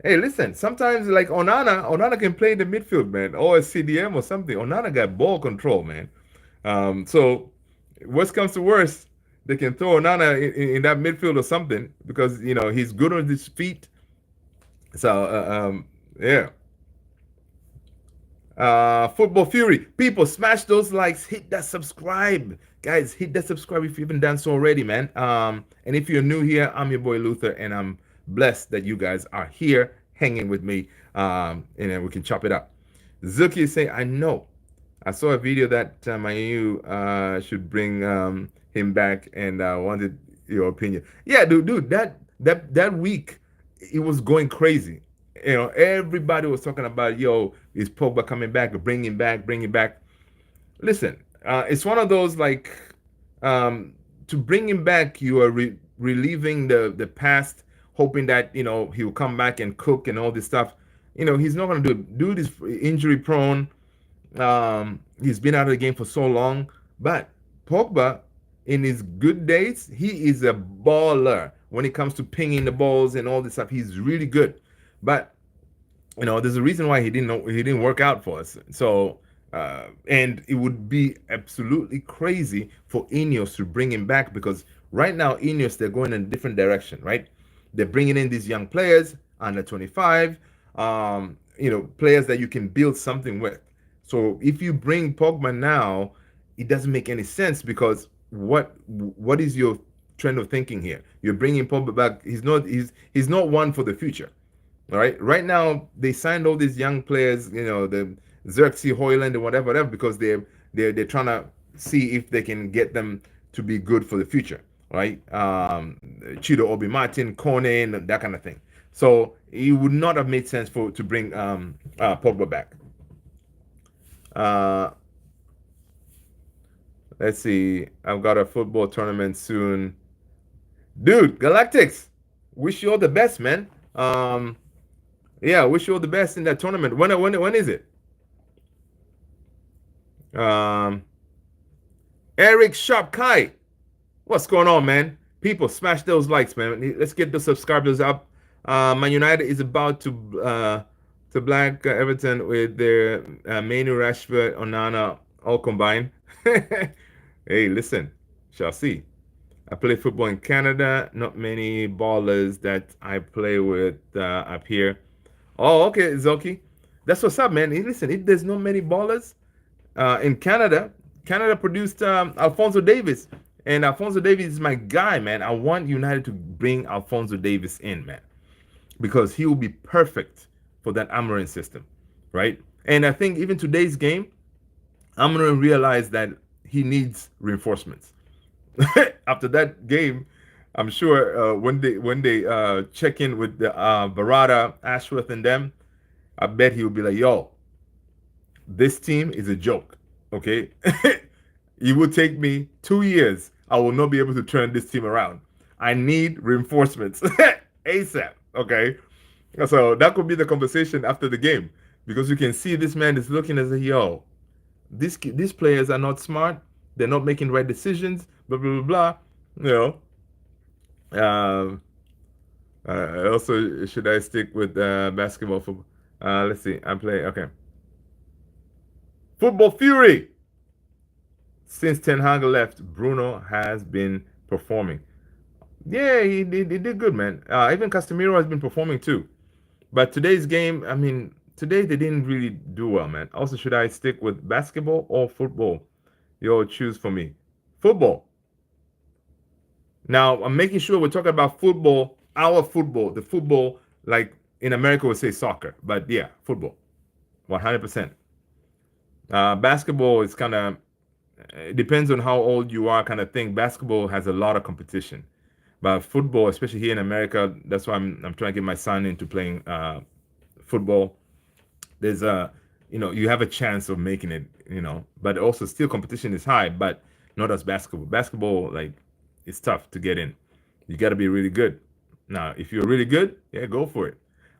Hey, listen. Sometimes like Onana can play in the midfield, man, or a CDM or something. Onana got ball control, man. So worst comes to worst, they can throw Onana in that midfield or something because he's good on his feet. So yeah. Football Fury. People, smash those likes, hit that subscribe. Guys, hit that subscribe if you haven't done so already, man. And if you're new here, I'm your boy Luther, and I'm blessed that you guys are here hanging with me. And then we can chop it up. Zuki is saying, I know. I saw a video that Mayu should bring him back, and wanted your opinion. Yeah, dude, that week it was going crazy. Everybody was talking about, yo, is Pogba coming back? Bring him back, bring him back. Listen, it's one of those like, to bring him back, you are reliving the past, hoping that he will come back and cook and all this stuff. He's not going to do this. Injury prone. He's been out of the game for so long. But Pogba, in his good days, he is a baller when it comes to pinging the balls and all this stuff. He's really good. But there's a reason why he didn't work out for us. So and it would be absolutely crazy for Ineos to bring him back, because right now Ineos, they're going in a different direction, right? They're bringing in these young players under 25, players that you can build something with. So if you bring Pogba now, it doesn't make any sense, because what is your trend of thinking here? You're bringing Pogba back. He's not one for the future. All right. Right now, they signed all these young players, the Xerxes, Hoyland, and whatever, because they're trying to see if they can get them to be good for the future, right? Chido Obi Martin, Kone, and that kind of thing. So it would not have made sense to bring Pogba back. Let's see. I've got a football tournament soon, dude. Galactics, wish you all the best, man. Yeah, wish you all the best in that tournament. When is it? Eric Sharp Kai, what's going on, man? People, smash those likes, man. Let's get the subscribers up. Man United is about to black Everton with their Manu, Rashford, Onana all combined. Hey, listen, shall see. I play football in Canada. Not many ballers that I play with up here. Oh, okay, Zoki. That's what's up, man. Hey, listen, if there's not many ballers in Canada, Canada produced Alphonso Davies. And Alphonso Davies is my guy, man. I want United to bring Alphonso Davies in, man, because he will be perfect for that Amorim system, right? And I think even today's game, Amorim realized that he needs reinforcements. After that game, I'm sure when they check in with the Barada, Ashworth, and them, I bet he will be like, "Yo, this team is a joke." Okay, it will take me 2 years. I will not be able to turn this team around. I need reinforcements ASAP. Okay, so that could be the conversation after the game, because you can see this man is looking as a yo. These players are not smart. They're not making right decisions. Blah blah blah blah. Also, should I stick with basketball? Football? Let's see. I play. Okay. Football Fury. Since Ten Hag left, Bruno has been performing. Yeah, he did good, man. Even Casemiro has been performing too. But today's game, I mean, today they didn't really do well, man. Also, should I stick with basketball or football? Yo, choose for me. Football. Now, I'm making sure we're talking about football, our football, the football, like in America we say soccer. But yeah, football. 100%. Basketball is kind of, it depends on how old you are, kind of thing. Basketball has a lot of competition. But football, especially here in America, that's why I'm trying to get my son into playing football. There's you have a chance of making it, but also still competition is high, but not as basketball. Basketball, like, it's tough to get in. You got to be really good. Now, if you're really good, yeah, go for it.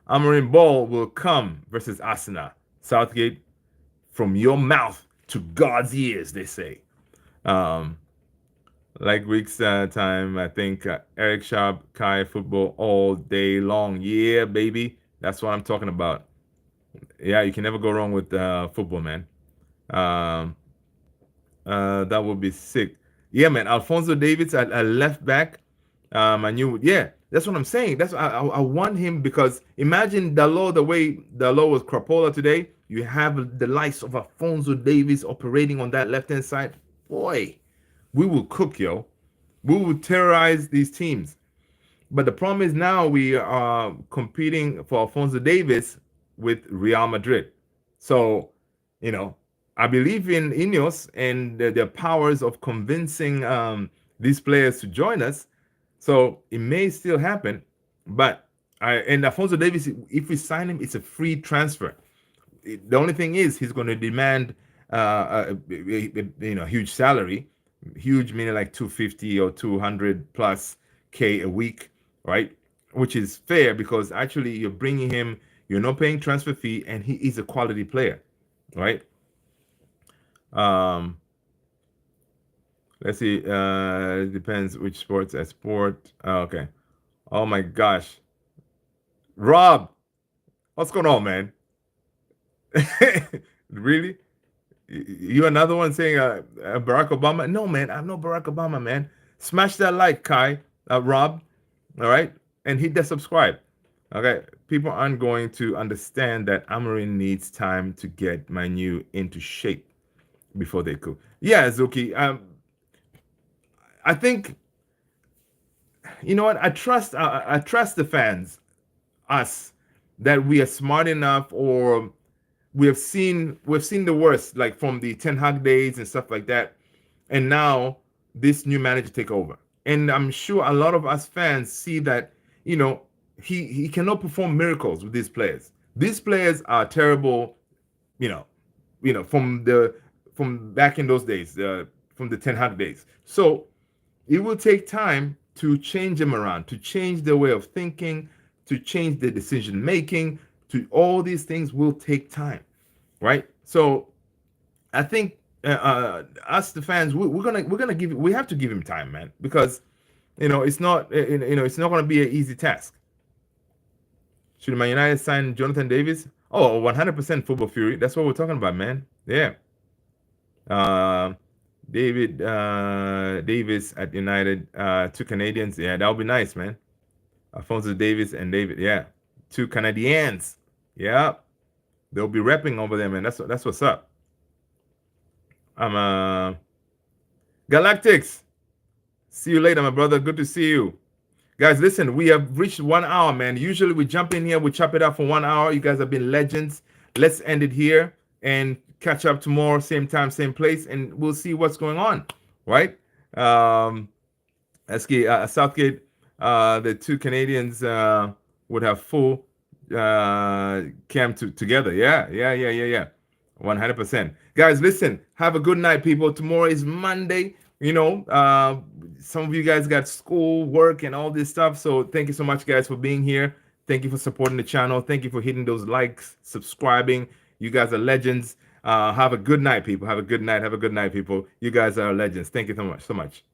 Amorim ball will come versus Arsenal. Southgate, from your mouth to God's ears, they say. Um, like week's time, I think Eric Sharp, Kai football all day long. Yeah, baby. That's what I'm talking about. Yeah, you can never go wrong with football, man. Um, that would be sick. Yeah, man. Alfonso Davids at left back. I knew. Yeah, that's what I'm saying. That's I want him because imagine the way Dalot was crapola today. You have the likes of Alfonso Davies operating on that left hand side. Boy, we will cook, yo. We will terrorize these teams. But the problem is now we are competing for Alfonso Davis with Real Madrid. So, you know, I believe in Ineos and their powers of convincing these players to join us. So it may still happen. But and Alfonso Davis, if we sign him, it's a free transfer. The only thing is he's going to demand huge salary, huge meaning like 250 or 200 plus K a week, right? Which is fair because actually you're bringing him, you're not paying transfer fee, and he is a quality player, right? Let's see. It depends which sports. A sport. Okay. Oh my gosh, Rob, what's going on, man? Really? You another one saying Barack Obama? No, man, I'm no Barack Obama, man. Smash that like, Kai, Rob, all right, and hit that subscribe. Okay, people aren't going to understand that Amorim needs time to get Manu into shape before they cook. Yeah, Zuki. I think you know what. I trust the fans, us, that we are smart enough, or we've seen the worst, like from the Ten Hag days and stuff like that, and now this new manager take over, and I'm sure a lot of us fans see that he cannot perform miracles with these players. These players are terrible, you know, from back in those days, from the Ten Hag days. So it will take time to change them around, to change their way of thinking, to change their decision making. To all these things will take time, right? So I think us the fans, we have to give him time, man, because it's not it's not going to be an easy task. Should Man United sign Jonathan Davis? Oh, 100% football fury. That's what we're talking about, man. Yeah. Uh, David Davis at United, two Canadians. Yeah, that would be nice, man. Alfonso Davis and David. Yeah, two Canadians. Yeah, they'll be repping over there, man. That's what's up. I'm Galactics. See you later, my brother. Good to see you. Guys, listen, we have reached 1 hour, man. Usually we jump in here, we chop it up for 1 hour. You guys have been legends. Let's end it here and catch up tomorrow, same time, same place, and we'll see what's going on, right? Southgate, the two Canadians would have full camp together. Yeah. 100%. Guys, listen, have a good night, people. Tomorrow is Monday. Some of you guys got school, work, and all this stuff. So thank you so much, guys, for being here. Thank you for supporting the channel. Thank you for hitting those likes, subscribing. You guys are legends. Have a good night, people. Have a good night. Have a good night, people. You guys are legends. Thank you so much.